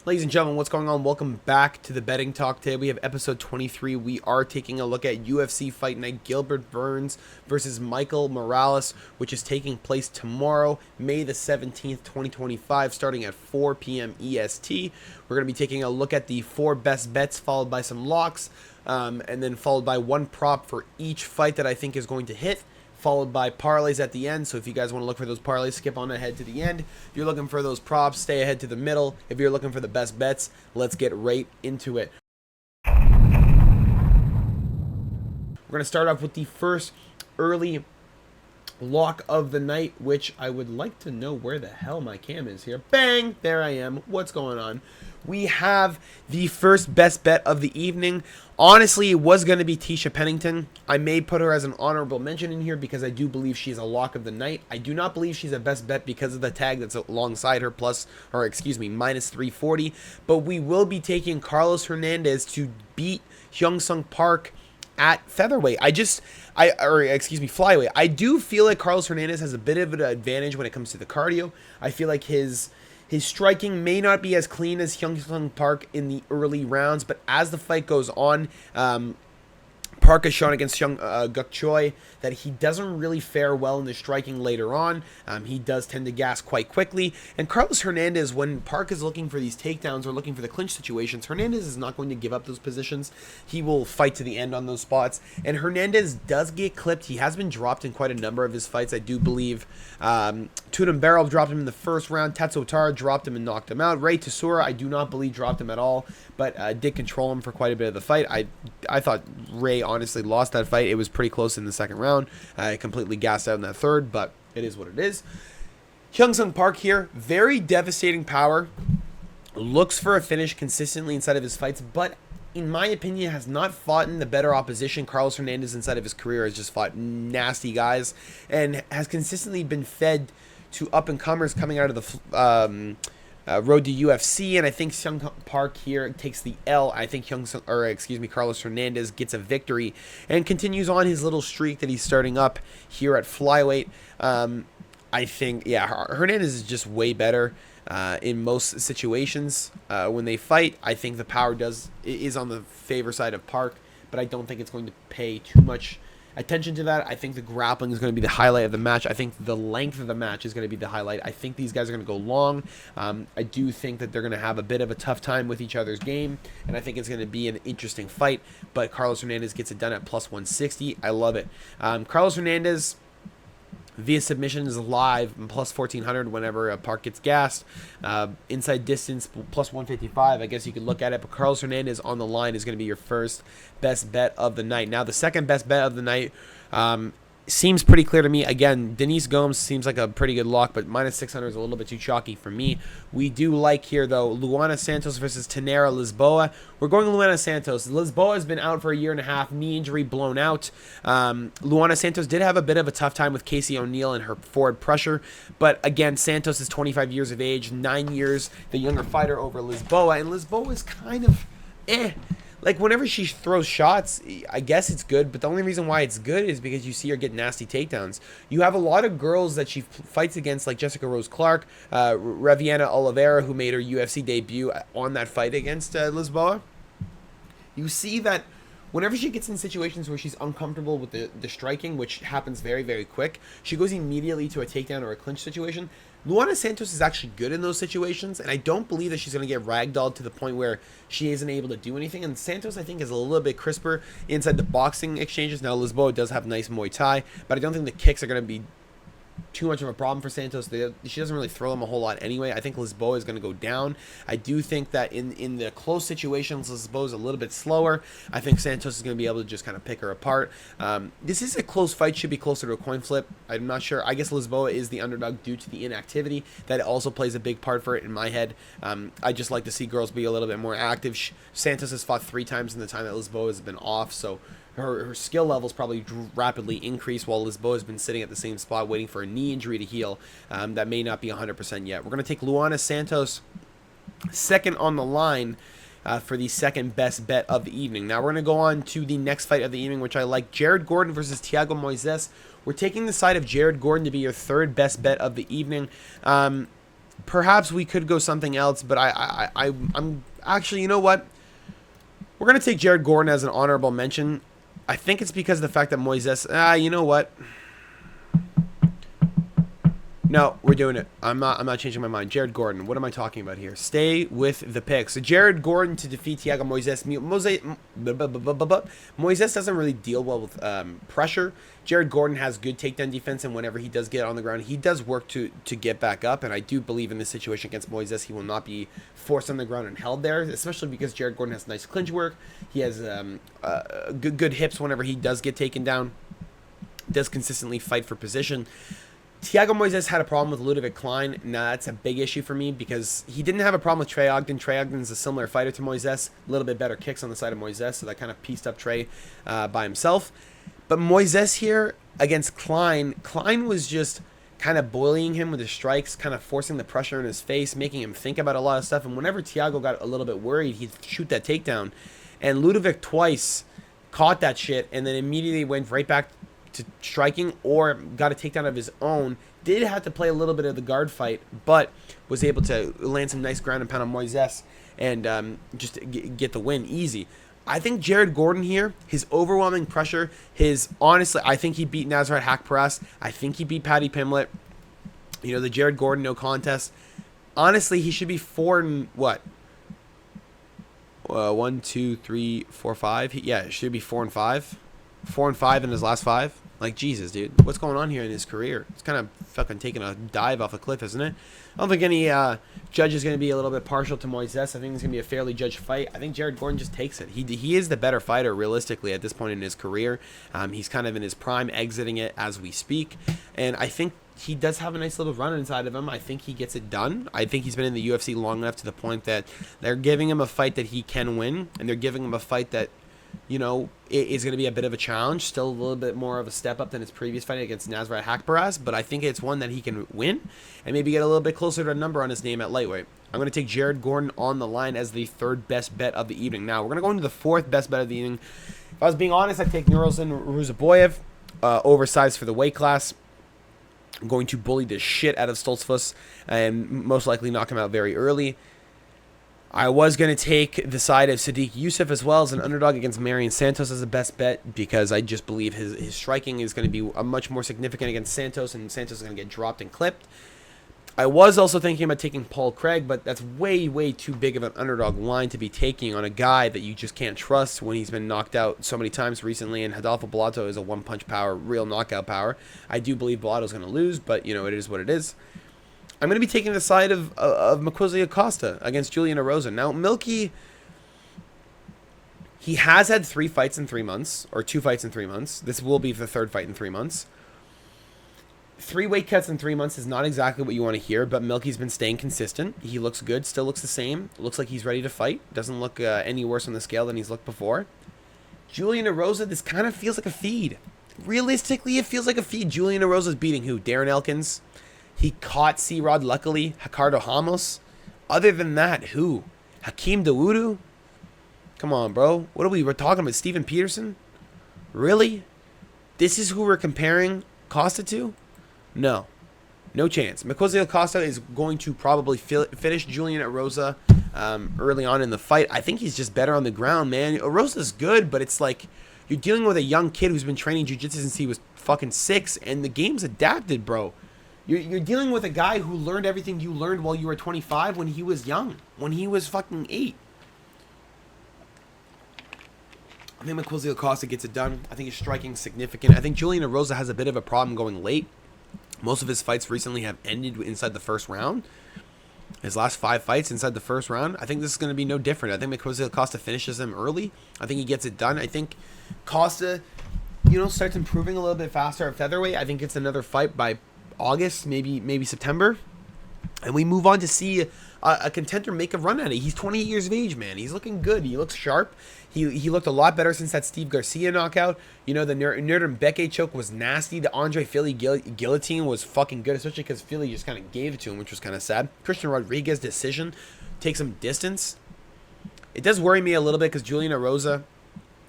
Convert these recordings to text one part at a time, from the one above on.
Ladies and gentlemen, what's going on? Welcome back to the Betting Talk. Today we have episode 23. We are taking a look at UFC Fight Night Gilbert Burns versus Michael Morales, which is taking place tomorrow, May the 17th, 2025, starting at 4 p.m. EST. We're going to be taking a look at the 4 best bets, followed by some locks, and then followed by one prop for each fight that I think is going to hit, followed by parlays at the end. So if you guys want to look for those parlays, skip on ahead to the end. If you're looking for those props, stay ahead to the middle. If you're looking for the best bets, let's get right into it. We're going to start off with the first early lock of the night, which I would like to know where the hell my cam is here. Bang! There I am. What's going on? We have the first best bet of the evening. Honestly, it was going to be Tisha Pennington. I may put her as an honorable mention in here because I do believe she's a lock of the night. I do not believe she's a best bet because of the tag that's alongside her, minus 340. But we will be taking Carlos Hernandez to beat Hyung-Sung Park at featherweight. Flyweight. I do feel like Carlos Hernandez has a bit of an advantage when it comes to the cardio. I feel like his striking may not be as clean as Hyung-Sung Park in the early rounds, but as the fight goes on, Park has shown against Guk Choi that he doesn't really fare well in the striking later on. He does tend to gas quite quickly. And Carlos Hernandez, when Park is looking for these takedowns or looking for the clinch situations, Hernandez is not going to give up those positions. He will fight to the end on those spots. And Hernandez does get clipped. He has been dropped in quite a number of his fights, I do believe. Tudum Barrel dropped him in the first round. Tatsuo Tara dropped him and knocked him out. Ray Tesura, I do not believe dropped him at all, but did control him for quite a bit of the fight. I thought Ray honestly lost that fight. It was pretty close in the second round. Completely gassed out in that third, but it is what it is. Hyung-Sung Park here, very devastating power. Looks for a finish consistently inside of his fights, but in my opinion, has not fought in the better opposition. Carlos Hernandez inside of his career has just fought nasty guys and has consistently been fed to up-and-comers coming out of the road to UFC, and I think Hyung Park here takes the L. I think Carlos Hernandez gets a victory and continues on his little streak that he's starting up here at flyweight. I think, Hernandez is just way better in most situations when they fight. I think the power is on the favor side of Park, but I don't think it's going to pay too much attention to that. I think the grappling is going to be the highlight of the match. I think the length of the match is going to be the highlight. I think these guys are going to go long. I do think that they're going to have a bit of a tough time with each other's game, and I think it's going to be an interesting fight, but Carlos Hernandez gets it done at plus 160. I love it. Carlos Hernandez via submission is live, plus 1400 whenever Park gets gassed. Inside distance, plus 155. I guess you could look at it, but Carlos Hernandez on the line is going to be your first best bet of the night. Now, the second best bet of the night seems pretty clear to me. Again, Denise Gomes seems like a pretty good lock, but minus 600 is a little bit too chalky for me. We do like here, though, Luana Santos versus Tanera Lisboa. We're going Luana Santos. Lisboa has been out for a year and a half, knee injury blown out. Luana Santos did have a bit of a tough time with Casey O'Neill and her forward pressure, but again, Santos is 25 years of age, 9 years the younger fighter over Lisboa, and Lisboa is kind of like, whenever she throws shots, I guess it's good, but the only reason why it's good is because you see her get nasty takedowns. You have a lot of girls that she fights against, like Jessica Rose Clark, Reviana Oliveira, who made her UFC debut on that fight against Lisboa. You see that whenever she gets in situations where she's uncomfortable with the striking, which happens very, very quick, she goes immediately to a takedown or a clinch situation. Luana Santos is actually good in those situations, and I don't believe that she's going to get ragdolled to the point where she isn't able to do anything. And Santos, I think, is a little bit crisper inside the boxing exchanges. Now, Lisboa does have nice Muay Thai, but I don't think the kicks are going to be too much of a problem for Santos. She doesn't really throw them a whole lot anyway. I think Lisboa is going to go down. I do think that in the close situations, Lisboa is a little bit slower. I think Santos is going to be able to just kind of pick her apart. This is a close fight. Should be closer to a coin flip. I'm not sure. I guess Lisboa is the underdog due to the inactivity. That also plays a big part for it in my head. I just like to see girls be a little bit more active. Santos has fought 3 times in the time that Lisboa has been off, so her skill levels probably rapidly increase, while Lisboa has been sitting at the same spot waiting for a knee injury to heal. That may not be 100% yet. We're going to take Luana Santos second on the line for the second best bet of the evening. Now we're going to go on to the next fight of the evening, which I like, Jared Gordon versus Thiago Moises. We're taking the side of Jared Gordon to be your third best bet of the evening. perhaps we could go something else, but I'm actually, you know what? We're going to take Jared Gordon as an honorable mention. I think it's because of the fact that Moises, you know what? No, we're doing it. I'm not changing my mind. Jared Gordon. What am I talking about here? Stay with the pick. So Jared Gordon to defeat Thiago Moises. Moises doesn't really deal well with pressure. Jared Gordon has good takedown defense, and whenever he does get on the ground, he does work to get back up. And I do believe in this situation against Moises, he will not be forced on the ground and held there, especially because Jared Gordon has nice clinch work. He has good hips whenever he does get taken down. Does consistently fight for position. Thiago Moises had a problem with Ludovic Klein. Now, that's a big issue for me because he didn't have a problem with Trey Ogden. Trey Ogden's a similar fighter to Moises. A little bit better kicks on the side of Moises, so that kind of pieced up Trey by himself. But Moises here against Klein, Klein was just kind of bullying him with his strikes, kind of forcing the pressure in his face, making him think about a lot of stuff. And whenever Thiago got a little bit worried, he'd shoot that takedown. And Ludovic twice caught that shit and then immediately went right back to striking or got a takedown of his own. Did have to play a little bit of the guard fight, but was able to land some nice ground and pound on Moises and just get the win easy. I think Jared Gordon here, his overwhelming pressure, honestly, I think he beat Nasrat Haqparast. I think he beat Paddy Pimblett. You know, the Jared Gordon no contest. Honestly, he should be 4 and what? 1, 2, 3, 4, 5. Yeah, it should be 4 and 5. 4 and 5 in his last 5. Like, Jesus, dude. What's going on here in his career? It's kind of fucking taking a dive off a cliff, isn't it? I don't think any judge is going to be a little bit partial to Moises. I think it's going to be a fairly judged fight. I think Jared Gordon just takes it. He is the better fighter, realistically, at this point in his career. He's kind of in his prime, exiting it as we speak. And I think he does have a nice little run inside of him. I think he gets it done. I think he's been in the UFC long enough to the point that they're giving him a fight that he can win. And they're giving him a fight that, you know, it is going to be a bit of a challenge. Still a little bit more of a step up than his previous fight against Nasrat Haqparast, but I think it's one that he can win and maybe get a little bit closer to a number on his name at lightweight. I'm going to take Jared Gordon on the line as the 3rd best bet of the evening. Now, we're going to go into the 4th best bet of the evening. If I was being honest, I'd take Nurulzin Ruzaboyev, oversized for the weight class. I'm going to bully the shit out of Stoltzfus and most likely knock him out very early. I was going to take the side of Sadiq Youssef as well as an underdog against Marion Santos as the best bet because I just believe his striking is going to be much more significant against Santos, and Santos is going to get dropped and clipped. I was also thinking about taking Paul Craig, but that's way, way too big of an underdog line to be taking on a guy that you just can't trust when he's been knocked out so many times recently, and Rodolfo Bellato is a one-punch power, real knockout power. I do believe Bellato's going to lose, but, you know, it is what it is. I'm going to be taking the side of Makwezi Acosta against Julian Erosa. Now, Milky, he has had 3 fights in 3 months, or 2 fights in 3 months. This will be the 3rd fight in 3 months. 3 weight cuts in 3 months is not exactly what you want to hear, but Milky's been staying consistent. He looks good, still looks the same. Looks like he's ready to fight. Doesn't look any worse on the scale than he's looked before. Julian Erosa, this kind of feels like a feed. Realistically, it feels like a feed. Julian Erosa's beating who? Darren Elkins. He caught C-Rod, luckily. Ricardo Ramos. Other than that, who? Hakeem Dawodu? Come on, bro. What are we? We're talking about Steven Peterson? Really? This is who we're comparing Costa to? No. No chance. Makwezi Acosta is going to probably finish Julian Erosa early on in the fight. I think he's just better on the ground, man. Erosa's good, but it's like you're dealing with a young kid who's been training jiu-jitsu since he was fucking 6, and the game's adapted, bro. You're dealing with a guy who learned everything you learned while you were 25 when he was young. When he was fucking 8. I think Makwezi Acosta gets it done. I think his striking's significant. I think Julian Erosa has a bit of a problem going late. Most of his fights recently have ended inside the 1st round. His last 5 fights inside the 1st round. I think this is going to be no different. I think Makwezi Acosta finishes him early. I think he gets it done. I think Costa, you know, starts improving a little bit faster at featherweight. I think it's another fight by August, maybe September, and we move on to see a contender make a run at it. He's 28 years of age, man. He's looking good. He looks sharp. He looked a lot better since that Steve Garcia knockout. You know, the Nurmberg choke was nasty. The Andre Fili guillotine was fucking good, especially because Fili just kind of gave it to him, which was kind of sad. Christian Rodriguez decision takes some distance. It does worry me a little bit because Julian Erosa,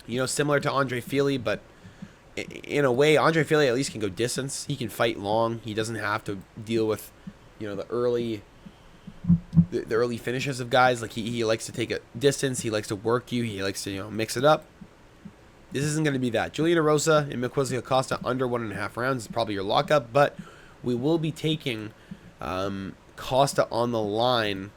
you know, similar to Andre Fili, but in a way, Andre Fili at least can go distance. He can fight long. He doesn't have to deal with, you know, the early the early finishes of guys. Like he likes to take a distance. He likes to work you. He likes to mix it up. This isn't going to be that. Juliana Rosa and Mikwesi Acosta under 1.5 rounds is probably your lockup, but we will be taking Costa on the line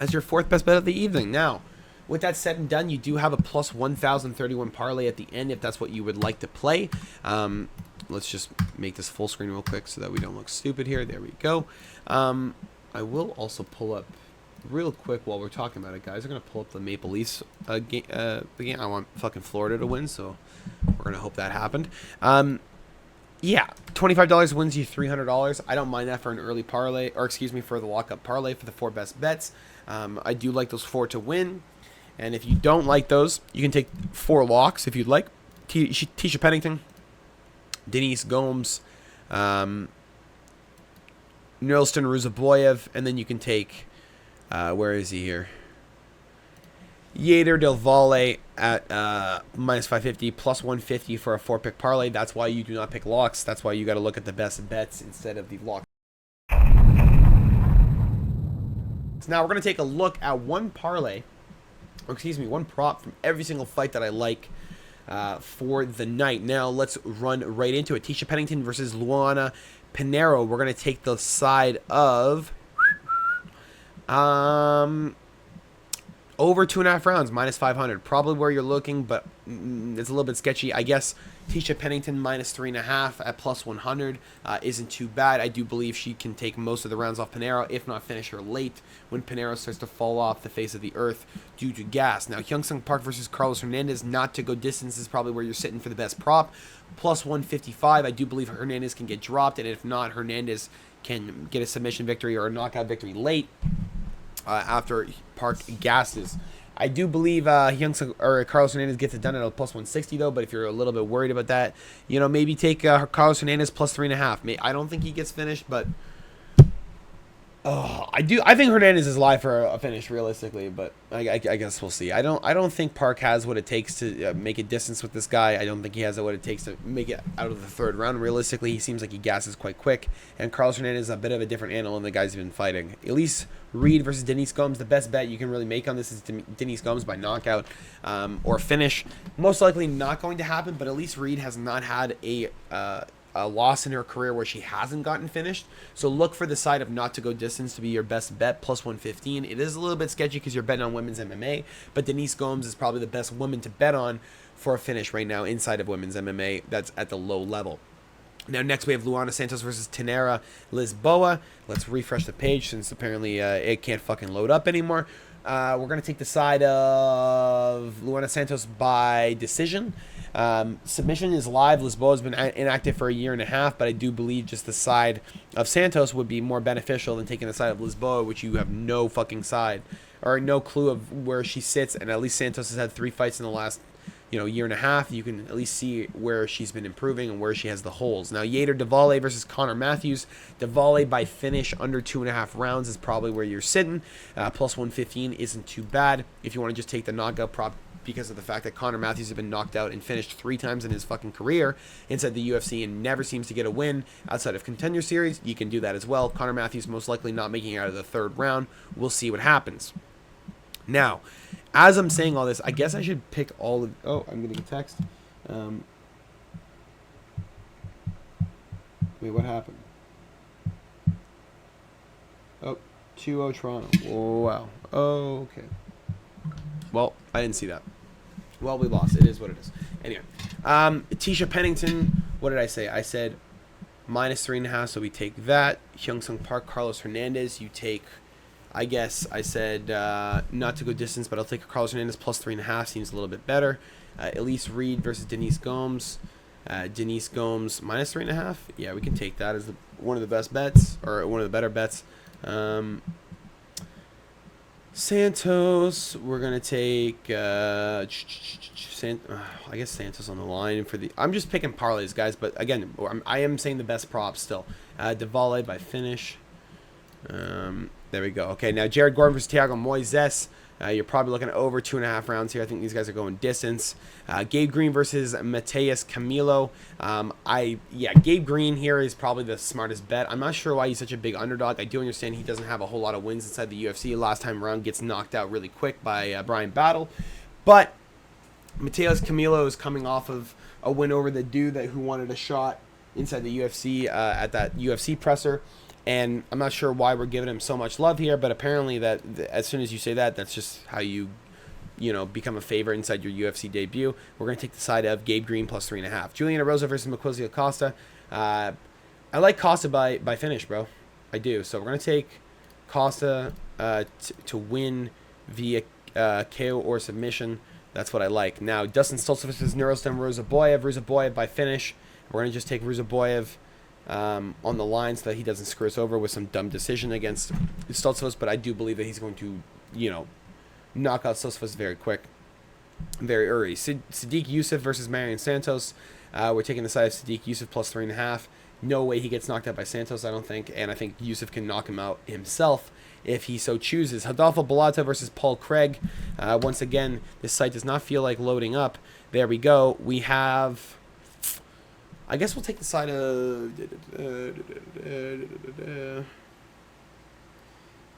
as your 4th best bet of the evening. Now, with that said and done, you do have a plus 1,031 parlay at the end if that's what you would like to play. Let's just make this full screen real quick so that we don't look stupid here. There we go. I will also pull up real quick while we're talking about it, guys. I'm going to pull up the Maple Leafs game. I want fucking Florida to win, so we're going to hope that happened. Yeah, $25 wins you $300. I don't mind that for an early parlay, or excuse me, for the lockup parlay for the 4 best bets. I do like those 4 to win. And if you don't like those, you can take 4 locks if you'd like. Tisha Pennington, Denise Gomes, Nurlston Ruzaboyev, and then you can take, where is he here? Yater Del Valle at minus 550, plus 150 for a 4-pick parlay. That's why you do not pick locks. That's why you got to look at the best bets instead of the lock. So now we're going to take a look at one parlay, or excuse me, one prop from every single fight that I like for the night. Now let's run right into it. Tisha Pennington versus Luana Pinheiro. We're going to take the side of over 2.5 rounds, minus 500. Probably where you're looking, but it's a little bit sketchy. I guess Tisha Pennington minus 3.5 at plus 100 isn't too bad. I do believe she can take most of the rounds off Pinheiro, if not finish her late when Pinheiro starts to fall off the face of the earth due to gas. Now, Hyung-Sung Park versus Carlos Hernandez, not to go distance is probably where you're sitting for the best prop. Plus 155. I do believe Hernandez can get dropped, and if not, Hernandez can get a submission victory or a knockout victory late. After Park gasses. I do believe Carlos Hernandez gets it done at a plus 160 though, but if you're a little bit worried about that, maybe take Carlos Hernandez plus 3.5. I don't think he gets finished, but I think Hernandez is live for a finish realistically, but I guess we'll see. I don't think Park has what it takes to make a distance with this guy. I don't think he has what it takes to make it out of the 3rd round. Realistically, he seems like he gasses quite quick, and Carlos Hernandez is a bit of a different animal than the guys he's been fighting. Elise Reed versus Denise Gomes. The best bet you can really make on this is Denise Gomes by knockout or finish. Most likely not going to happen, but Elise Reed has not had a loss in her career where she hasn't gotten finished. So look for the side of not to go distance to be your best bet, plus 115. It is a little bit sketchy because you're betting on women's MMA, but Denise Gomes is probably the best woman to bet on for a finish right now inside of women's MMA that's at the low level. Now, next we have Luana Santos versus Tainara Lisboa. Let's refresh the page since apparently it can't fucking load up anymore. We're going to take the side of Luana Santos by decision. Submission is live. Lisboa has been inactive for 1.5 years, but I do believe just the side of Santos would be more beneficial than taking the side of Lisboa, which you have no fucking side or no clue of where she sits. And at least Santos has had 3 fights in the last 1.5 years. You can at least see where she's been improving and where she has the holes. Now, Yater Duvall versus Connor Matthews. Duvall by finish under 2.5 rounds is probably where you're sitting. Plus 115 isn't too bad if you want to just take the knockout prop, because of the fact that Connor Matthews has been knocked out and finished 3 times in his fucking career inside the UFC and never seems to get a win outside of Contender Series. You can do that as well. Connor Matthews most likely not making it out of the 3rd round. We'll see what happens. Now, as I'm saying all this, I guess I should pick all of... Oh, I'm getting a text. Wait, what happened? Oh, 2-0 Toronto. Oh, wow. Oh, okay. Well, I didn't see that. Well, we lost. It is what it is. Anyway, Tisha Pennington, what did I say? I said minus 3.5, so we take that. Hyung-Sung Park, Carlos Hernandez, you take... I guess I said not to go distance, but I'll take Carlos Hernandez plus 3.5. Seems a little bit better. Elise Reed versus Denise Gomes. Denise Gomes minus 3.5. Yeah, we can take that as one of the best bets, or one of the better bets. Santos, we're gonna take. I guess Santos on the line for the. I'm just picking parlays, guys. But again, I am saying the best props still. Duvall by finish. There we go. Okay, now Jared Gordon versus Thiago Moises. You're probably looking at over 2.5 rounds here. I think these guys are going distance. Gabe Green versus Mateus Camilo. Gabe Green here is probably the smartest bet. I'm not sure why he's such a big underdog. I do understand he doesn't have a whole lot of wins inside the UFC. Last time around gets knocked out really quick by Brian Battle. But Mateus Camilo is coming off of a win over the dude who wanted a shot inside the UFC at that UFC presser. And I'm not sure why we're giving him so much love here, but apparently that as soon as you say that, that's just how you become a favorite inside your UFC debut. We're going to take the side of Gabe Green plus 3.5. Julian Erosa versus Makwilzi Acosta. I like Costa by finish, bro. I do. So we're going to take Costa to win via KO or submission. That's what I like. Now, Dustin Stoltz versus Nurostem Ruzaboyev. Ruzaboyev by finish. We're going to just take Ruzaboyev on the line so that he doesn't screw us over with some dumb decision against Stoltzfus, but I do believe that he's going to, knock out Stoltzfus very quick, very early. Sadiq Youssef versus Marion Santos. We're taking the side of Sadiq Youssef plus 3.5. No way he gets knocked out by Santos, I don't think, and I think Youssef can knock him out himself if he so chooses. Rodolfo Balata versus Paul Craig. Once again, this site does not feel like loading up. There we go. We have... I guess we'll take the side of...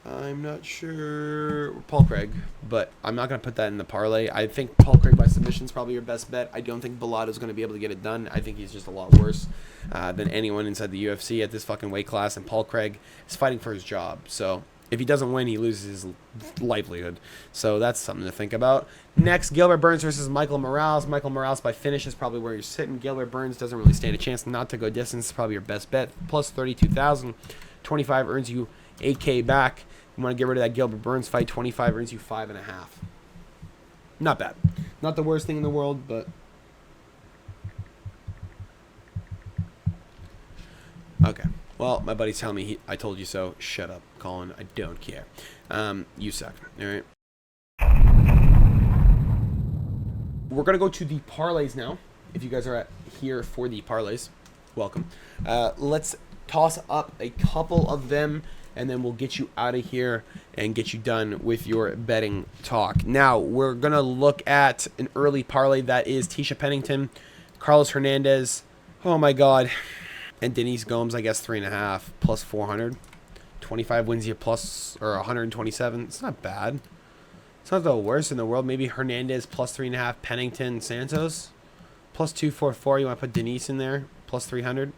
I'm not sure. Paul Craig, but I'm not going to put that in the parlay. I think Paul Craig by submission is probably your best bet. I don't think Balata is going to be able to get it done. I think he's just a lot worse than anyone inside the UFC at this fucking weight class, and Paul Craig is fighting for his job. So if he doesn't win, he loses his livelihood. So that's something to think about. Next, Gilbert Burns versus Michael Morales. Michael Morales by finish is probably where you're sitting. Gilbert Burns doesn't really stand a chance not to go distance. It's probably your best bet. Plus 32,000. 25 earns you 8K back. You want to get rid of that Gilbert Burns fight. 25 earns you 5.5. Not bad. Not the worst thing in the world, but... Okay. Well, my buddy's telling me I told you so. Shut up, Colin. I don't care. You suck. All right. We're going to go to the parlays now. If you guys are here for the parlays, welcome. Let's toss up a couple of them, and then we'll get you out of here and get you done with your betting talk. Now, we're going to look at an early parlay that is Tisha Pennington, Carlos Hernandez, oh my God, and Denise Gomes, I guess 3.5, plus 400. 25 wins you plus, or 127. It's not bad. It's not the worst in the world. Maybe Hernandez plus 3.5, Pennington, Santos, plus 244. You want to put Denise in there, plus 300.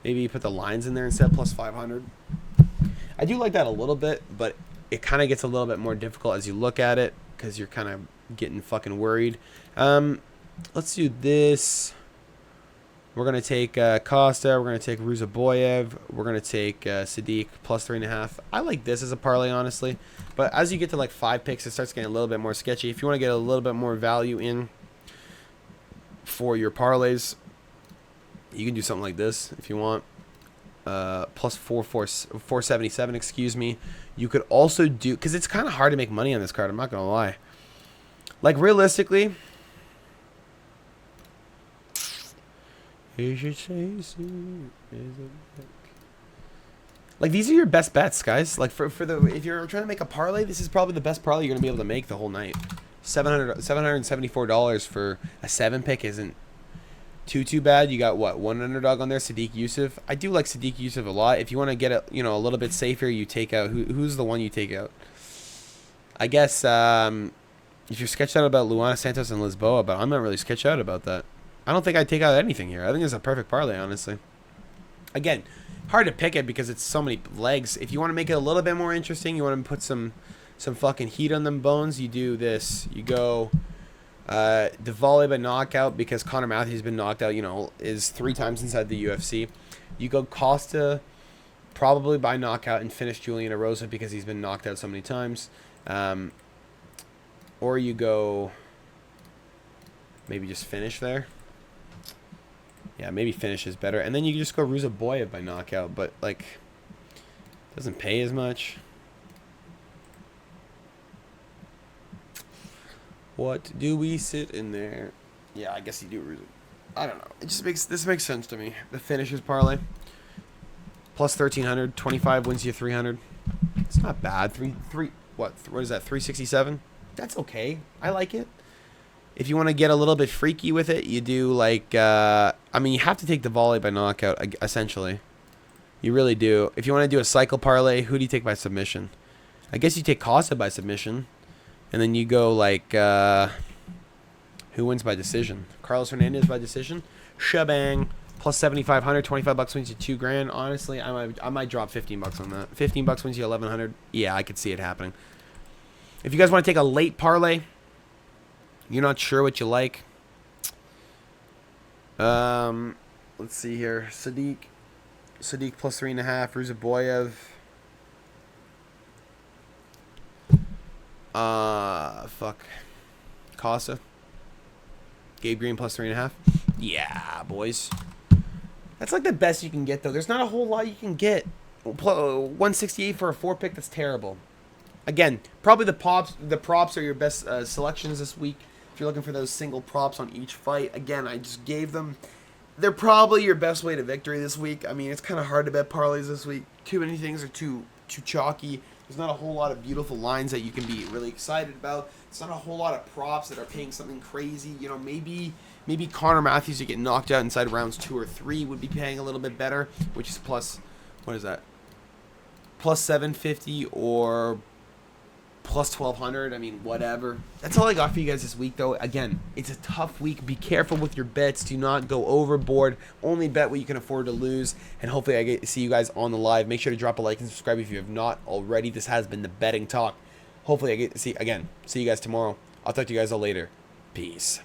Maybe you put the lines in there instead, plus 500. I do like that a little bit, but it kind of gets a little bit more difficult as you look at it because you're kind of getting fucking worried. Let's do this. We're going to take Costa. We're going to take Ruzaboyev. We're going to take Sadiq plus 3.5. I like this as a parlay, honestly. But as you get to like 5 picks, it starts getting a little bit more sketchy. If you want to get a little bit more value in for your parlays, you can do something like this if you want. Plus 477, excuse me. You could also do, because it's kind of hard to make money on this card, I'm not going to lie. Like, realistically, you should chase it. Like, these are your best bets, guys. Like, if you're trying to make a parlay, this is probably the best parlay you're going to be able to make the whole night. $774 for a 7-pick isn't too bad. You got, what, one underdog on there, Sadiq Youssef. I do like Sadiq Youssef a lot. If you want to get it, a little bit safer, you take out, who's the one you take out? I guess, if you're sketched out about Luana Santos and Lisboa, but I'm not really sketched out about that. I don't think I'd take out anything here. I think it's a perfect parlay, honestly. Again, hard to pick it because it's so many legs. If you want to make it a little bit more interesting, you want to put some fucking heat on them bones, you do this. You go Diwali by knockout because Conor Matthews has been knocked out, is 3 times inside the UFC. You go Costa probably by knockout and finish Julian Erosa because he's been knocked out so many times. Or you go maybe just finish there. Yeah, maybe finish is better. And then you can just go Ruzaboyev by knockout, but, like, doesn't pay as much. What do we sit in there? Yeah, I guess you do Ruzaboyev. I don't know. This makes sense to me. The finishes parlay. Plus 1,300. 25 wins you 300. It's not bad. what is that, 367? That's okay. I like it. If you want to get a little bit freaky with it, you do like, I mean, you have to take the volley by knockout, essentially. You really do. If you want to do a cycle parlay, who do you take by submission? I guess you take Costa by submission. And then you go like, who wins by decision? Carlos Hernandez by decision? Shebang. Plus 7,500, 25 bucks wins you $2,000. Honestly, I might drop 15 bucks on that. 15 bucks wins you 1,100. Yeah, I could see it happening. If you guys want to take a late parlay, you're not sure what you like. Let's see here. Sadiq plus 3.5. Ruzaboyev. Fuck. Casa. Gabe Green plus 3.5. Yeah, boys. That's like the best you can get, though. There's not a whole lot you can get. 168 for a 4-pick, that's terrible. Again, probably the props are your best selections this week. If you're looking for those single props on each fight. Again, I just gave them. They're probably your best way to victory this week. I mean, it's kind of hard to bet parlays this week. Too many things are too chalky. There's not a whole lot of beautiful lines that you can be really excited about. It's not a whole lot of props that are paying something crazy. You know, maybe Connor Matthews to get knocked out inside rounds 2 or 3 would be paying a little bit better, which is plus, what is that? Plus 750 or plus 1,200. I mean, whatever. That's all I got for you guys this week, though. Again, it's a tough week. Be careful with your bets. Do not go overboard. Only bet what you can afford to lose. And hopefully I get to see you guys on the live. Make sure to drop a like and subscribe if you have not already. This has been the Betting Talk. Hopefully I get to see you guys tomorrow. I'll talk to you guys all later. Peace.